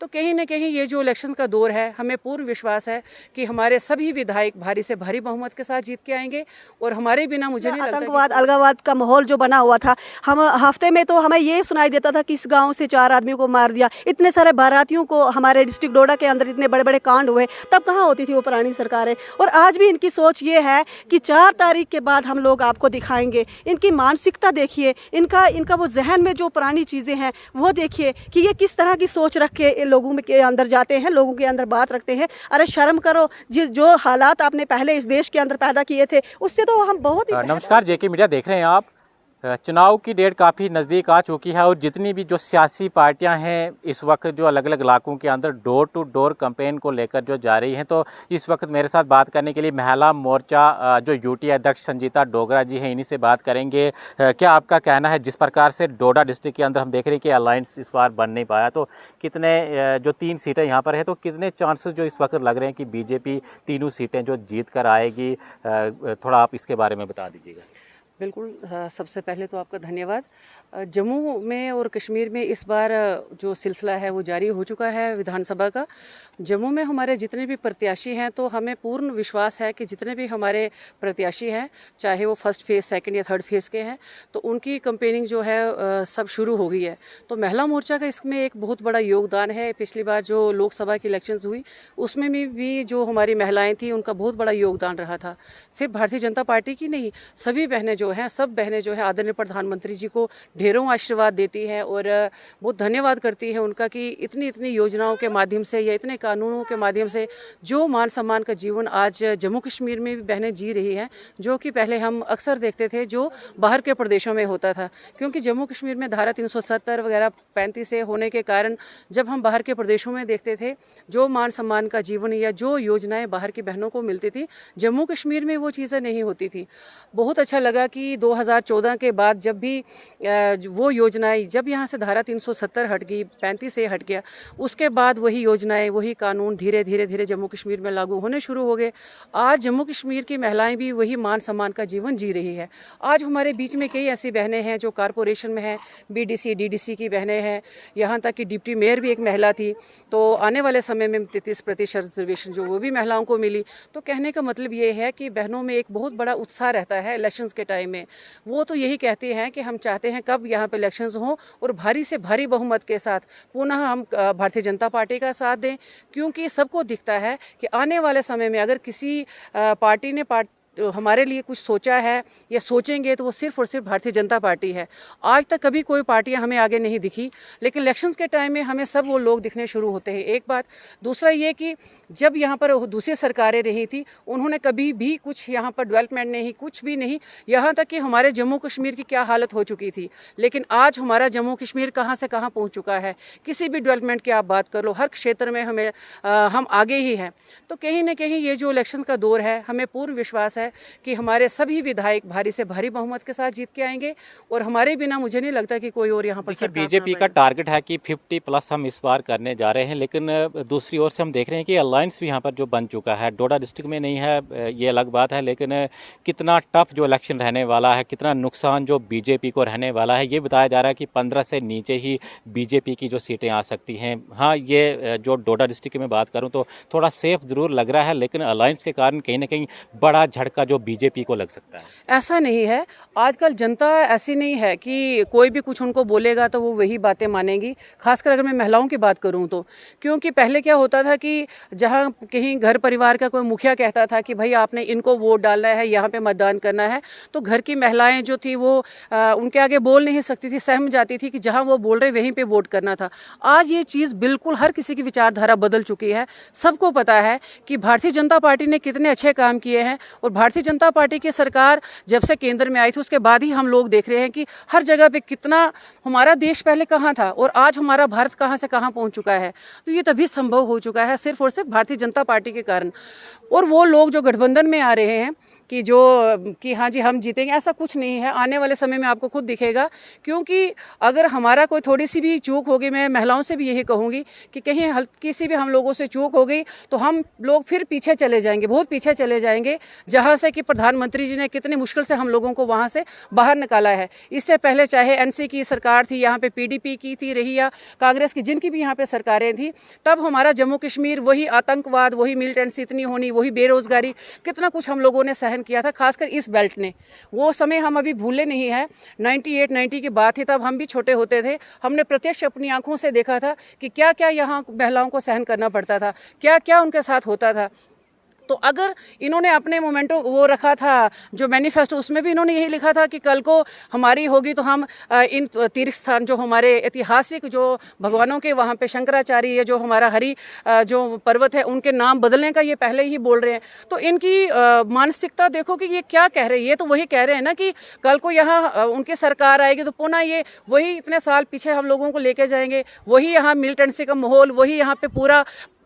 तो कहीं ना कहीं ये जो इलेक्शन का दौर है, हमें पूर्ण विश्वास है कि हमारे सभी विधायक भारी से भारी बहुमत के साथ जीत के आएंगे और हमारे बिना मुझे नहीं लगता आतंकवाद अलगाववाद का माहौल जो बना हुआ था, हम हफ्ते में तो हमें ये सुनाई देता था कि इस गांव से 4 आदमियों को मार दिया, इतने सारे बारातियों को हमारे डिस्ट्रिक्ट डोडा के अंदर इतने बड़े बड़े कांड हुए, तब कहाँ होती थी वो पुरानी सरकारें। और आज भी इनकी सोच ये है कि 4 तारीख के बाद हम लोग आपको दिखाएंगे। इनकी मानसिकता देखिए, इनका वो जहन में जो पुरानी चीज़ें हैं वो देखिए कि ये किस तरह की सोच रख के लोगों के अंदर जाते हैं, लोगों के अंदर बात रखते हैं। अरे शर्म करो, जो हालात आपने पहले इस देश के अंदर पैदा किए थे उससे तो हम बहुत ही। नमस्कार, जेके मीडिया देख रहे हैं आप। चुनाव की डेट काफ़ी नज़दीक आ चुकी है और जितनी भी जो सियासी पार्टियां हैं इस वक्त जो अलग अलग इलाकों के अंदर डोर टू डोर कैंपेन को लेकर जो जा रही हैं, तो इस वक्त मेरे साथ बात करने के लिए महिला मोर्चा जो यूटी अध्यक्ष संजीता डोगरा जी हैं, इन्हीं से बात करेंगे। क्या आपका कहना है, जिस प्रकार से डोडा डिस्ट्रिक्ट के अंदर हम देख रहे हैं कि अलायंस इस बार बन नहीं पाया, तो कितने जो 3 सीटें यहाँ पर है, तो कितने चांसेस जो इस वक्त लग रहे हैं कि बीजेपी तीनों सीटें जो जीत कर आएगी, थोड़ा आप इसके बारे में बता दीजिएगा। बिल्कुल, सबसे पहले तो आपका धन्यवाद। जम्मू में और कश्मीर में इस बार जो सिलसिला है वो जारी हो चुका है विधानसभा का। जम्मू में हमारे जितने भी प्रत्याशी हैं, तो हमें पूर्ण विश्वास है कि जितने भी हमारे प्रत्याशी हैं, चाहे वो फर्स्ट फेज़, सेकंड या थर्ड फेज़ के हैं, तो उनकी कैंपेनिंग जो है सब शुरू हो गई है। तो महिला मोर्चा का इसमें एक बहुत बड़ा योगदान है। पिछली बार जो लोकसभा की इलेक्शंस हुई उसमें भी जो हमारी महिलाएँ थीं उनका बहुत बड़ा योगदान रहा था। सिर्फ भारतीय जनता पार्टी की नहीं, सभी बहनें जो हैं, सब बहनें जो है आदरणीय प्रधानमंत्री जी को ढेरों आशीर्वाद देती हैं और बहुत धन्यवाद करती हैं उनका कि इतनी योजनाओं के माध्यम से या इतने कानूनों के माध्यम से जो मान सम्मान का जीवन आज जम्मू कश्मीर में भी बहनें जी रही हैं, जो कि पहले हम अक्सर देखते थे जो बाहर के प्रदेशों में होता था। क्योंकि जम्मू कश्मीर में धारा 370 वगैरह 35 से होने के कारण जब हम बाहर के प्रदेशों में देखते थे जो मान सम्मान का जीवन या जो योजनाएँ बाहर की बहनों को मिलती थी, जम्मू कश्मीर में वो चीज़ें नहीं होती थी। बहुत अच्छा लगा कि 2014 के बाद जब भी वो योजनाएं, जब यहाँ से धारा 370 हट गई, 35 से हट गया, उसके बाद वही योजनाएं, वही कानून धीरे धीरे जम्मू कश्मीर में लागू होने शुरू हो गए। आज जम्मू कश्मीर की महिलाएं भी वही मान सम्मान का जीवन जी रही है। आज हमारे बीच में कई ऐसी बहनें हैं जो कॉरपोरेशन में हैं, बीडीसी डीडीसी की बहनें हैं, यहाँ तक कि डिप्टी मेयर भी एक महिला थी। तो आने वाले समय में 33% रिजर्वेशन जो वो भी महिलाओं को मिली। तो कहने का मतलब ये है कि बहनों में एक बहुत बड़ा उत्साह रहता है इलेक्शंस के टाइम में। वो तो यही कहते हैं कि हम चाहते हैं कब यहाँ पे इलेक्शंस हों और भारी से भारी बहुमत के साथ पुनः हम भारतीय जनता पार्टी का साथ दें। क्योंकि सबको दिखता है कि आने वाले समय में अगर किसी पार्टी ने हमारे लिए कुछ सोचा है या सोचेंगे तो वो सिर्फ और सिर्फ भारतीय जनता पार्टी है। आज तक कभी कोई पार्टियां हमें आगे नहीं दिखी, लेकिन इलेक्शंस के टाइम में हमें सब वो लोग दिखने शुरू होते हैं। एक बात। दूसरा ये कि जब यहाँ पर दूसरी सरकारें रही थी, उन्होंने कभी भी कुछ यहाँ पर डेवलपमेंट नहीं, कुछ भी नहीं, यहाँ तक कि हमारे जम्मू कश्मीर की क्या हालत हो चुकी थी। लेकिन आज हमारा जम्मू कश्मीर कहाँ से कहाँ पहुँच चुका है। किसी भी डेवलपमेंट की आप बात कर लो, हर क्षेत्र में हम आगे ही हैं। तो कहीं ना कहीं ये जो इलेक्शन का दौर है, हमें पूर्ण विश्वास है कि हमारे सभी विधायक भारी से भारी बहुमत के साथ जीत के आएंगे और हमारे बिना मुझे नहीं लगता कि कोई और यहाँ पर सरकार बीजेपी का टारगेट है कि 50+ हम इस बार करने जा रहे हैं, लेकिन दूसरी ओर से हम देख रहे हैं कि अलायंस भी यहाँ पर जो बन चुका है, डोडा डिस्ट्रिक्ट में नहीं है, ये अलग बात है, लेकिन कितना टफ जो इलेक्शन रहने वाला है, कितना नुकसान जो बीजेपी को रहने वाला है, ये बताया जा रहा है कि 15 से नीचे ही बीजेपी की जो सीटें आ सकती हैं। हाँ, ये जो डोडा डिस्ट्रिक्ट की मैं बात करूँ तो थोड़ा सेफ ज़रूर लग रहा है, लेकिन अलायंस के कारण कहीं ना कहीं बड़ा झटका जो बीजेपी को लग सकता है। ऐसा नहीं है। आजकल जनता ऐसी नहीं है कि कोई भी कुछ उनको बोलेगा तो वो वही बातें मानेगी। खासकर अगर मैं महिलाओं की बात करूं तो, क्योंकि पहले क्या होता था कि जहां कहीं घर परिवार का कोई मुखिया कहता था कि भाई आपने इनको वोट डालना है, यहाँ पे मतदान करना है, तो घर की महिलाएं जो थी वो उनके आगे बोल नहीं सकती थी, सहम जाती थी कि जहाँ वो बोल रहे वहीं पर वोट करना था। आज ये चीज़ बिल्कुल हर किसी की विचारधारा बदल चुकी है। सबको पता है कि भारतीय जनता पार्टी ने कितने अच्छे काम किए हैं और भारतीय जनता पार्टी की सरकार जब से केंद्र में आई थी उसके बाद ही हम लोग देख रहे हैं कि हर जगह पे कितना हमारा देश पहले कहाँ था और आज हमारा भारत कहाँ से कहाँ पहुँच चुका है। तो ये तभी संभव हो चुका है सिर्फ और सिर्फ भारतीय जनता पार्टी के कारण। और वो लोग जो गठबंधन में आ रहे हैं कि हाँ जी हम जीतेंगे, ऐसा कुछ नहीं है। आने वाले समय में आपको खुद दिखेगा, क्योंकि अगर हमारा कोई थोड़ी सी भी चूक होगी, मैं महिलाओं से भी यही कहूँगी कि कहीं हल्की सी भी हम लोगों से चूक हो गई तो हम लोग फिर पीछे चले जाएंगे, बहुत पीछे चले जाएंगे, जहाँ से कि प्रधानमंत्री जी ने कितनी मुश्किल से हम लोगों को वहाँ से बाहर निकाला है। इससे पहले चाहे एनसी की सरकार थी, यहाँ पे पीडीपी की थी रही या कांग्रेस की, जिनकी भी यहाँ पे सरकारें थी, तब हमारा जम्मू कश्मीर वही आतंकवाद, वही मिलिटेंसी इतनी होनी, वही बेरोजगारी, कितना कुछ हम लोगों ने सहन किया था, खासकर इस बेल्ट ने। वो समय हम अभी भूले नहीं है। 98-90 की बात थी, तब हम भी छोटे होते थे, हमने प्रत्यक्ष अपनी आंखों से देखा था कि क्या क्या यहाँ महिलाओं को सहन करना पड़ता था, क्या क्या उनके साथ होता था। तो अगर इन्होंने अपने मोमेंटो वो रखा था जो मैनिफेस्टो, उसमें भी इन्होंने यही लिखा था कि कल को हमारी होगी तो हम इन तीर्थ स्थान जो हमारे ऐतिहासिक जो भगवानों के वहाँ पे शंकराचार्य है, जो हमारा हरि जो पर्वत है, उनके नाम बदलने का ये पहले ही बोल रहे हैं। तो इनकी मानसिकता देखो कि ये क्या कह रहे हैं। ये तो वही कह रहे हैं ना कि कल को यहाँ उनकी सरकार आएगी तो पुनः ये वही इतने साल पीछे हम लोगों को लेके जाएंगे, वही यहाँ मिलिटेंसी का माहौल, वही यहाँ पे पूरा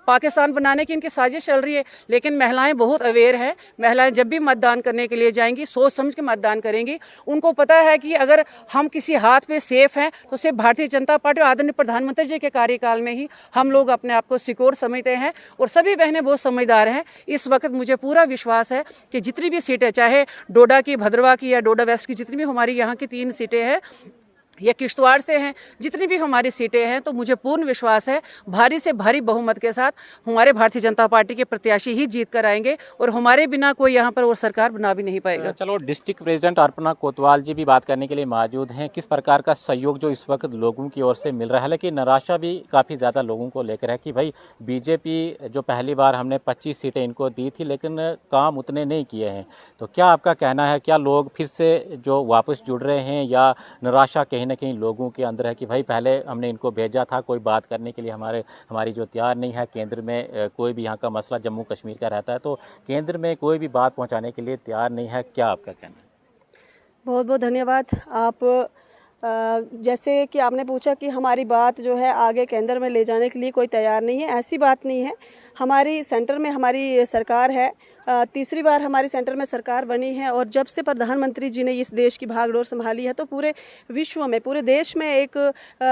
पाकिस्तान बनाने की इनकी साजिश चल रही है। लेकिन महिलाएं बहुत अवेयर हैं। महिलाएं जब भी मतदान करने के लिए जाएंगी सोच समझ के मतदान करेंगी। उनको पता है कि अगर हम किसी हाथ पे सेफ हैं तो सिर्फ भारतीय जनता पार्टी और आदरणीय प्रधानमंत्री जी के कार्यकाल में ही हम लोग अपने आप को सिक्योर समझते हैं। और सभी बहनें बहुत समझदार हैं। इस वक्त मुझे पूरा विश्वास है कि जितनी भी सीटें, चाहे डोडा की, भद्रवा की या डोडा वेस्ट की, जितनी भी हमारी यहाँ की 3 सीटें हैं या किश्तवाड़ से हैं, जितनी भी हमारी सीटें हैं, तो मुझे पूर्ण विश्वास है भारी से भारी बहुमत के साथ हमारे भारतीय जनता पार्टी के प्रत्याशी ही जीत कर आएंगे और हमारे बिना कोई यहाँ पर और सरकार बना भी नहीं पाएगा। चलो, डिस्ट्रिक्ट प्रेसिडेंट अर्पणा कोतवाल जी भी बात करने के लिए मौजूद हैं। किस प्रकार का सहयोग जो इस वक्त लोगों की ओर से मिल रहा है, लेकिन निराशा भी काफ़ी ज़्यादा लोगों को लेकर है कि भाई बीजेपी जो पहली बार हमने 25 सीटें इनको दी थी लेकिन काम उतने नहीं किए हैं। तो क्या आपका कहना है, क्या लोग फिर से जो वापस जुड़ रहे हैं या निराशा कहीं ना कहीं लोगों के अंदर है कि भाई पहले हमने इनको भेजा था, कोई बात करने के लिए हमारी जो तैयार नहीं है, केंद्र में कोई भी यहाँ का मसला जम्मू कश्मीर का रहता है तो केंद्र में कोई भी बात पहुँचाने के लिए तैयार नहीं है, क्या आपका कहना है? बहुत बहुत धन्यवाद। आप जैसे कि आपने पूछा कि हमारी बात जो है आगे केंद्र में ले जाने के लिए कोई तैयार नहीं है, ऐसी बात नहीं है। हमारी सेंटर में हमारी सरकार है, तीसरी बार हमारी सेंटर में सरकार बनी है और जब से प्रधानमंत्री जी ने इस देश की भागडोर संभाली है तो पूरे विश्व में, पूरे देश में एक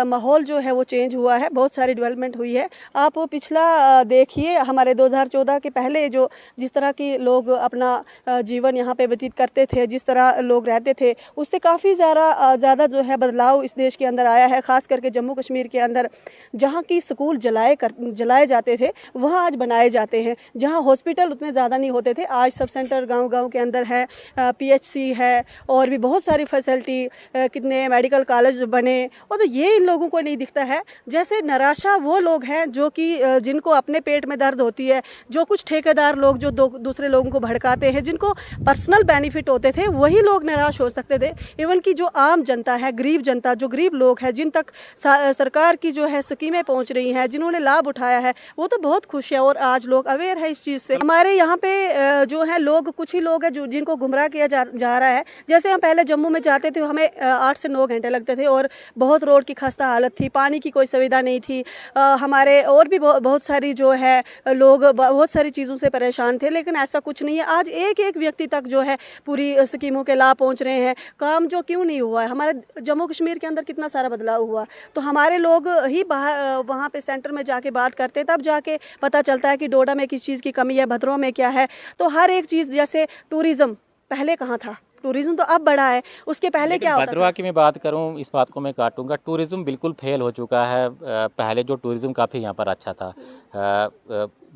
माहौल जो है वो चेंज हुआ है, बहुत सारी डेवलपमेंट हुई है। आप पिछला देखिए, हमारे 2014 के पहले जो जिस तरह की लोग अपना जीवन यहाँ पे व्यतीत करते थे, जिस तरह लोग रहते थे, उससे काफ़ी ज़्यादा जो है बदलाव इस देश के अंदर आया है। ख़ास करके जम्मू कश्मीर के अंदर जहाँ की स्कूल जलाए जाते थे वहाँ आज बनाए जाते हैं। जहाँ हॉस्पिटल उतने ज़्यादा नहीं होते थे, आज सब सेंटर गांव-गांव के अंदर है, पीएचसी है और भी बहुत सारी फैसिलिटी, कितने मेडिकल कॉलेज बने। और तो ये इन लोगों को नहीं दिखता है। जैसे निराशा वो लोग हैं जो कि जिनको अपने पेट में दर्द होती है, जो कुछ ठेकेदार लोग जो दूसरे लोगों को भड़काते हैं, जिनको पर्सनल बेनिफिट होते थे, वही लोग निराश हो सकते थे। इवन कि जो आम जनता है, गरीब जनता, जो गरीब लोग हैं, जिन तक सरकार की जो है स्कीमें पहुँच रही हैं, जिन्होंने लाभ उठाया है, वो तो बहुत खुश है और आज लोग अवेयर है इस चीज़ से। हमारे यहाँ पे जो है लोग, कुछ ही लोग हैं जो जिनको गुमराह किया जा रहा है। जैसे हम पहले जम्मू में जाते थे, हमें 8 से 9 घंटे लगते थे और बहुत रोड की खस्ता हालत थी, पानी की कोई सुविधा नहीं थी। हमारे और भी बहुत सारी जो है लोग बहुत सारी चीज़ों से परेशान थे, लेकिन ऐसा कुछ नहीं है। आज एक एक व्यक्ति तक जो है पूरी स्कीमों के लाभ पहुँच रहे हैं। काम जो क्यों नहीं हुआ है, हमारे जम्मू कश्मीर के अंदर कितना सारा बदलाव हुआ। तो हमारे लोग ही वहाँ पे सेंटर में जाके बात करते, तब जाके पता चलता है कि डोडा में किस चीज़ की कमी है, भद्रवा में क्या है। तो हर एक चीज़, जैसे टूरिज़्म पहले कहाँ था, टूरिज़्म तो अब बढ़ा है, उसके पहले क्या होता था? भद्रवा की मैं बात करूं, इस बात को मैं काटूंगा, टूरिज़्म बिल्कुल फेल हो चुका है। पहले जो टूरिज़्म काफ़ी यहाँ पर अच्छा था,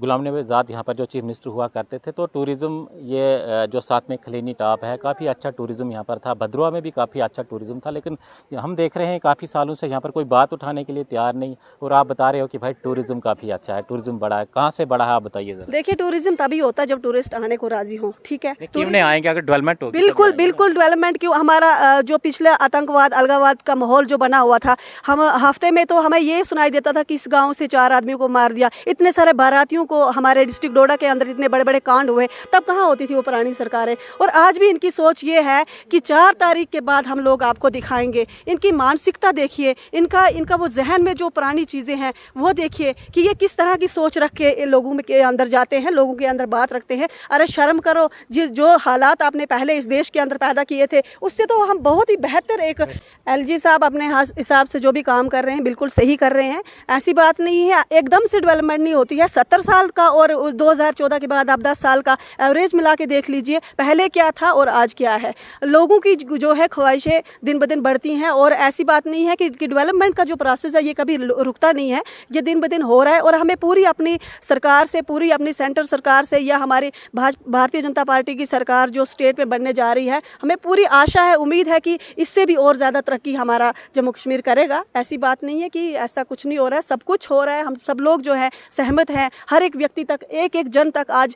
गुलाम नबी आज़ाद यहाँ पर जो चीफ मिनिस्टर हुआ करते थे, तो टूरिज़्म ये जो साथ में खलीनी टॉप है, काफ़ी अच्छा टूरिज़्म यहाँ पर था। भद्रवा में भी काफ़ी अच्छा टूरिज़्म था, लेकिन हम देख रहे हैं काफ़ी सालों से यहाँ पर कोई बात उठाने के लिए तैयार नहीं। और आप बता रहे हो कि भाई टूरिज़्म काफ़ी अच्छा है, टूरिज़्म बड़ा है, कहाँ से बड़ा है आप बताइए ज़रा। देखिए, टूरिज़्म तभी होता है जब टूरिस्ट आने को राजी हो, ठीक है? क्यों नहीं आएंगे अगर डेवलपमेंट होगी? बिल्कुल डेवलपमेंट क्यों। हमारा जो पिछले आतंकवाद, अलगावाद का माहौल जो बना हुआ था, हम हफ्ते में तो हमें ये सुनाई देता था कि इस गाँव से 4 आदमियों को मार दिया, इतने सारे बारातियों भारतीयों को हमारे डिस्ट्रिक्ट डोडा के अंदर इतने बड़े बड़े कांड हुए, तब कहाँ होती थी वो पुरानी सरकारें। और आज भी इनकी सोच ये है कि 4 तारीख के बाद हम लोग आपको दिखाएंगे। इनकी मानसिकता देखिए, इनका वो जहन में जो पुरानी चीज़ें हैं वो देखिए कि ये किस तरह की सोच रख के लोगों के अंदर जाते हैं, लोगों के अंदर बात रखते हैं। अरे शर्म करो, जो हालात आपने पहले इस देश के अंदर पैदा किए थे उससे तो हम बहुत ही बेहतर एक एलजी साहब अपने हिसाब से जो भी काम कर रहे हैं बिल्कुल सही कर रहे हैं। ऐसी बात नहीं है, एकदम से डेवलपमेंट नहीं होती है। 70 साल का और 2014 के बाद आप 10 साल का एवरेज मिला के देख लीजिए, पहले क्या था और आज क्या है। लोगों की जो है ख्वाहिशें दिन ब दिन बढ़ती हैं और ऐसी बात नहीं है कि डेवलपमेंट का जो प्रोसेस है ये कभी रुकता नहीं है, ये दिन ब दिन हो रहा है। और हमें पूरी अपनी सरकार से, पूरी अपनी सेंट्रल सरकार से या हमारी भारतीय जनता पार्टी की सरकार जो स्टेट पे बनने जा रही है, हमें पूरी आशा है, उम्मीद है कि इससे भी और ज़्यादा तरक्की हमारा जम्मू कश्मीर करेगा। ऐसी बात नहीं है कि ऐसा कुछ नहीं हो रहा है, सब कुछ हो रहा है। हम सब लोग जो है सहमत हैं, हर एक व्यक्ति तक, एक जन तक आज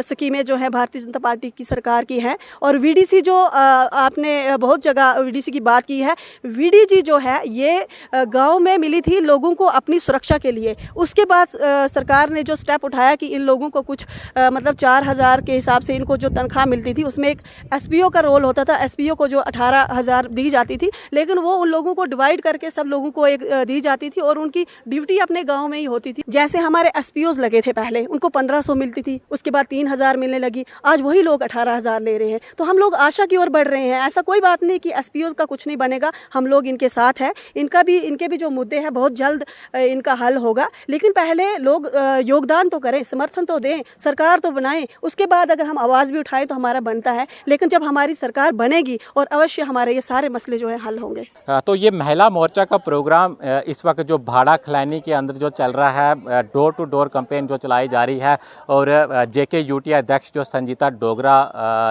स्कीमें जो है भारतीय जनता पार्टी की सरकार की हैं। और वीडीसी जो आपने बहुत जगह वीडीसी की बात की है, वीडीजी जो है ये गाँव में मिली थी लोगों को अपनी सुरक्षा के लिए। उसके बाद सरकार ने जो स्टेप उठाया कि इन लोगों को कुछ मतलब 4000 के हिसाब से इनको जो तनख्वाह मिलती थी उसमें एक एसपीओ का रोल होता था। एसपीओ को जो 18,000 दी जाती थी, लेकिन वो उन लोगों को डिवाइड करके सब लोगों को एक दी जाती थी और उनकी ड्यूटी अपने गांव में ही होती थी। जैसे हमारे एसपीओज लगे थे पहले, उनको 1500 मिलती थी, उसके बाद 3000 मिलने लगी, आज वही लोग 18,000 ले रहे हैं। तो हम लोग आशा की ओर बढ़ रहे हैं। ऐसा कोई बात नहीं कि एसपीओज का कुछ नहीं बनेगा, हम लोग इनके साथ हैं। इनके भी जो मुद्दे हैं बहुत जल्द इनका हल होगा, लेकिन पहले लोग योगदान तो करें, समर्थन तो दें, सरकार तो बनाएं, उसके बाद अगर हम आवाज़ भी उठाएं तो हमारा बनता है। लेकिन जब हमारी सरकार बनेगी और अवश्य हमारे ये सारे मसले जो है हल होंगे। तो ये महिला मोर्चा का प्रोग्राम इस वक्त जो भाड़ा खिलानी के अंदर जो चल रहा है, डोर टू डोर कैंपेन जो चलाई जा रही है, और जेके यूटी अध्यक्ष जो संजीता डोगरा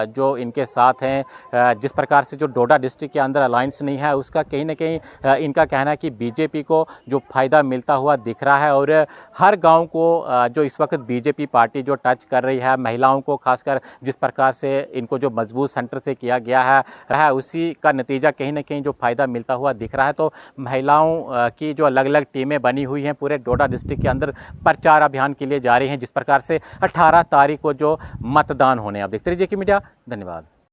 जो इनके साथ हैं, जिस प्रकार से जो डोडा डिस्ट्रिक्ट के अंदर अलायंस नहीं है उसका कहीं ना कहीं इनका कहना है कि बीजेपी को जो फ़ायदा मिलता हुआ दिख रहा है। और हर गांव को जो इस वक्त बीजेपी पार्टी जो टच कर रही है, महिलाओं को खासकर जिस प्रकार से इनको जो मजबूत सेंटर से किया गया है उसी का नतीजा कहीं ना कहीं जो फ़ायदा मिलता हुआ दिख रहा है। तो महिलाओं की जो अलग अलग टीमें बनी हुई हैं पूरे डोडा डिस्ट्रिक्ट के अंदर प्रचार अभियान के लिए जा रही हैं, जिस प्रकार से 18 तारीख को जो मतदान होने। आप देखते रहिए जेके मीडिया। धन्यवाद।